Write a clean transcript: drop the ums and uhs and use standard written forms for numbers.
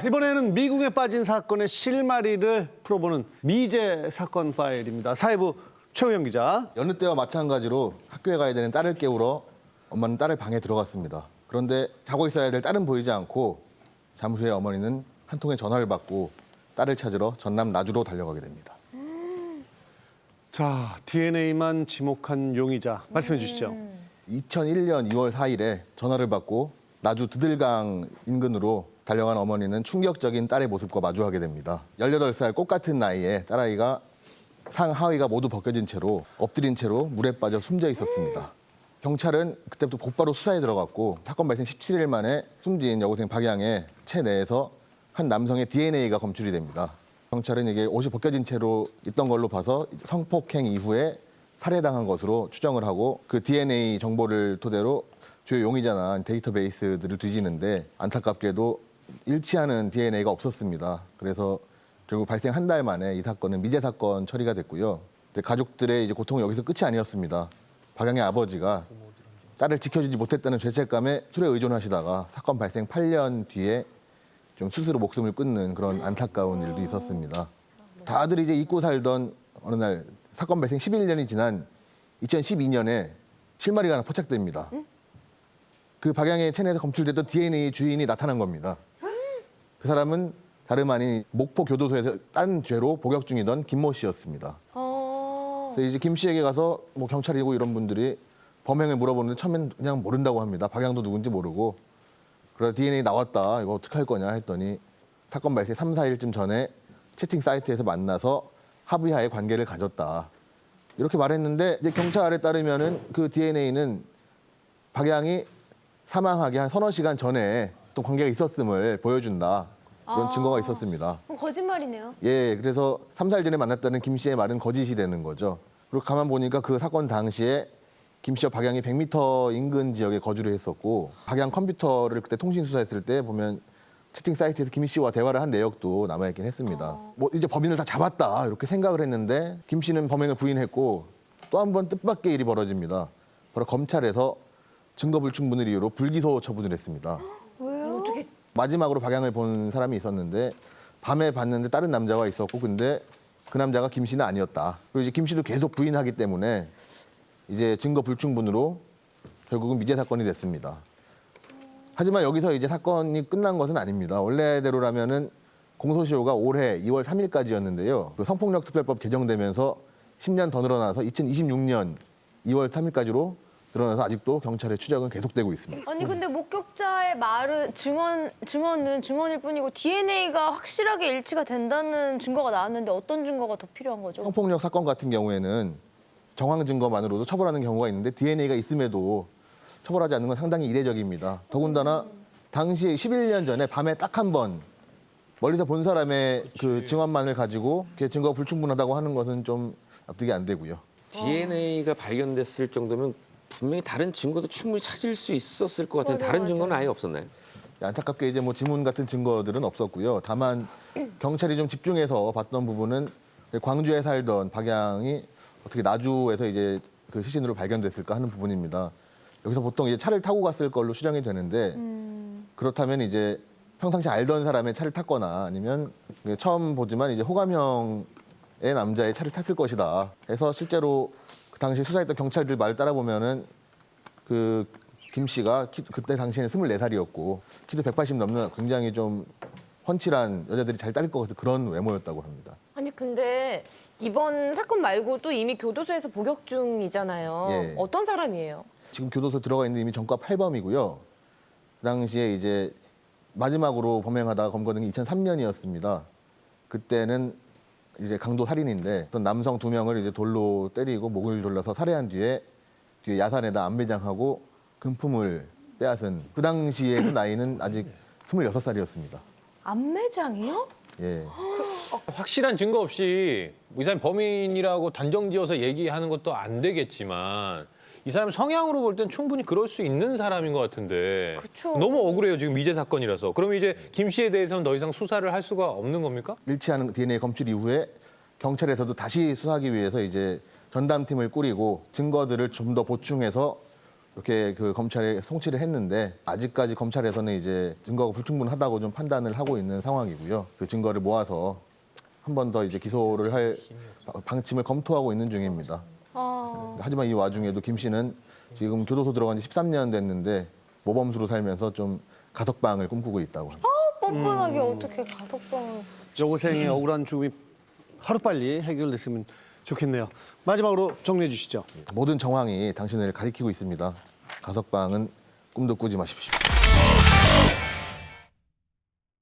이번에는 미국에 빠진 사건의 실마리를 풀어보는 미제 사건 파일입니다. 사회부 최우영 기자. 여느 때와 마찬가지로 학교에 가야 되는 딸을 깨우러 엄마는 딸을 방에 들어갔습니다. 그런데 자고 있어야 될 딸은 보이지 않고 잠시 후에 어머니는 한 통의 전화를 받고 딸을 찾으러 전남 나주로 달려가게 됩니다. 자, DNA만 지목한 용의자 말씀해 주시죠. 2001년 2월 4일에 전화를 받고 나주 드들강 인근으로 달려간 어머니는 충격적인 딸의 모습과 마주하게 됩니다. 18살 꽃 같은 나이에 딸아이가 상하의가 모두 벗겨진 채로 엎드린 채로 물에 빠져 숨져 있었습니다. 경찰은 그때부터 곧바로 수사에 들어갔고 사건 발생 17일 만에 숨진 여고생 박양의 체내에서 한 남성의 DNA가 검출이 됩니다. 경찰은 이게 옷이 벗겨진 채로 있던 걸로 봐서 성폭행 이후에 살해당한 것으로 추정을 하고 그 DNA 정보를 토대로 주요 용의자나 데이터베이스들을 뒤지는데 안타깝게도 일치하는 DNA가 없었습니다. 그래서 결국 발생 한 달 만에 이 사건은 미제 사건 처리가 됐고요. 가족들의 이제 고통은 여기서 끝이 아니었습니다. 박양의 아버지가 딸을 지켜주지 못했다는 죄책감에 술에 의존하시다가 사건 발생 8년 뒤에 좀 스스로 목숨을 끊는 그런 안타까운 일도 있었습니다. 다들 이제 잊고 살던 어느 날 사건 발생 11년이 지난 2012년에 실마리가 하나 포착됩니다. 그 박양의 체내에서 검출됐던 DNA 주인이 나타난 겁니다. 그 사람은 다름 아닌 목포 교도소에서 딴 죄로 복역 중이던 김모 씨였습니다. 그래서 이제 김 씨에게 가서 뭐 경찰이고 이런 분들이 범행을 물어보는데 처음엔 그냥 모른다고 합니다. 박양도 누군지 모르고. 그러다 DNA 나왔다. 이거 어떻게 할 거냐 했더니 사건 발생 3, 4일쯤 전에 채팅 사이트에서 만나서 합의하에 관계를 가졌다. 이렇게 말했는데 이제 경찰에 따르면은 그 DNA는 박양이 사망하기 한 서너 시간 전에 또 관계가 있었음을 보여준다. 그런 증거가 있었습니다. 그럼 거짓말이네요. 예, 그래서 3, 4일 전에 만났다는 김 씨의 말은 거짓이 되는 거죠. 그리고 가만 보니까 그 사건 당시에 김 씨와 박양이 100m 인근 지역에 거주를 했었고 박양 컴퓨터를 그때 통신 수사했을 때 보면 채팅 사이트에서 김 씨와 대화를 한 내역도 남아있긴 했습니다. 뭐 이제 법인을 다 잡았다 이렇게 생각을 했는데 김 씨는 범행을 부인했고 또 한 번 뜻밖의 일이 벌어집니다. 바로 검찰에서 증거불충분을 이유로 불기소 처분을 했습니다. 왜요? 어떻게? 마지막으로 박양을 본 사람이 있었는데 밤에 봤는데 다른 남자가 있었고 근데 그 남자가 김 씨는 아니었다. 그리고 이제 김 씨도 계속 부인하기 때문에 이제 증거 불충분으로 결국은 미제 사건이 됐습니다. 하지만 여기서 이제 사건이 끝난 것은 아닙니다. 원래대로라면은 공소시효가 올해 2월 3일까지였는데요. 그 성폭력특별법 개정되면서 10년 더 늘어나서 2026년 2월 3일까지로 늘어나서 아직도 경찰의 추적은 계속되고 있습니다. 아니 근데 목격자의 말은 증언은 증언일 뿐이고 DNA가 확실하게 일치가 된다는 증거가 나왔는데 어떤 증거가 더 필요한 거죠? 성폭력 사건 같은 경우에는 정황 증거만으로도 처벌하는 경우가 있는데 DNA가 있음에도 처벌하지 않는 건 상당히 이례적입니다. 더군다나 당시에 11년 전에 밤에 딱 한 번 멀리서 본 사람의 그 증언만을 가지고 증거가 불충분하다고 하는 것은 좀 납득이 안 되고요. DNA가 발견됐을 정도면 분명히 다른 증거도 충분히 찾을 수 있었을 것 같은데 맞아요, 다른 맞아요. 증거는 아예 없었나요? 안타깝게 이제 뭐 지문 같은 증거들은 없었고요. 다만 경찰이 좀 집중해서 봤던 부분은 광주에 살던 박양이 어떻게 나주에서 이제 그 시신으로 발견됐을까 하는 부분입니다. 여기서 보통 이제 차를 타고 갔을 걸로 추정이 되는데 그렇다면 이제 평상시 알던 사람의 차를 탔거나 아니면 처음 보지만 이제 호감형의 남자의 차를 탔을 것이다. 해서 실제로 그 당시 수사했던 경찰들 말 따라 보면은 그 김 씨가 그때 당시에는 24살이었고 키도 180 넘는 굉장히 좀 훤칠한 여자들이 잘 따를 것 같은 그런 외모였다고 합니다. 아니 근데 이번 사건 말고도 이미 교도소에서 복역 중이잖아요. 예. 어떤 사람이에요? 지금 교도소 들어가 있는 이미 전과 8범이고요. 그 당시에 이제 마지막으로 범행하다가 검거된 게 2003년이었습니다. 그때는 이제 강도 살인인데 어떤 남성 2명을 이제 돌로 때리고 목을 졸라서 살해한 뒤에 야산에다 안매장하고 금품을 빼앗은 그 당시에 그 나이는 아직 26살이었습니다. 안매장이요? 예. 확실한 증거 없이 이 사람이 범인이라고 단정지어서 얘기하는 것도 안 되겠지만 이 사람 성향으로 볼 땐 충분히 그럴 수 있는 사람인 것 같은데 그쵸. 너무 억울해요 지금 미제 사건이라서. 그러면 이제 김 씨에 대해서는 더 이상 수사를 할 수가 없는 겁니까? 일치하는 DNA 검출 이후에 경찰에서도 다시 수사하기 위해서 이제 전담팀을 꾸리고 증거들을 좀 더 보충해서 이렇게 그 검찰에 송치를 했는데 아직까지 검찰에서는 이제 증거가 불충분하다고 좀 판단을 하고 있는 상황이고요. 그 증거를 모아서 한 번 더 이제 기소를 할 방침을 검토하고 있는 중입니다. 하지만 이 와중에도 김 씨는 지금 교도소 들어간 지 13년 됐는데 모범수로 살면서 좀 가석방을 꿈꾸고 있다고 합니다. 뻔뻔하게 어떻게 가석방을. 여고생의 억울한 죽음이 하루빨리 해결됐으면 좋겠네요. 마지막으로 정리해 주시죠. 모든 정황이 당신을 가리키고 있습니다. 가석방은 꿈도 꾸지 마십시오.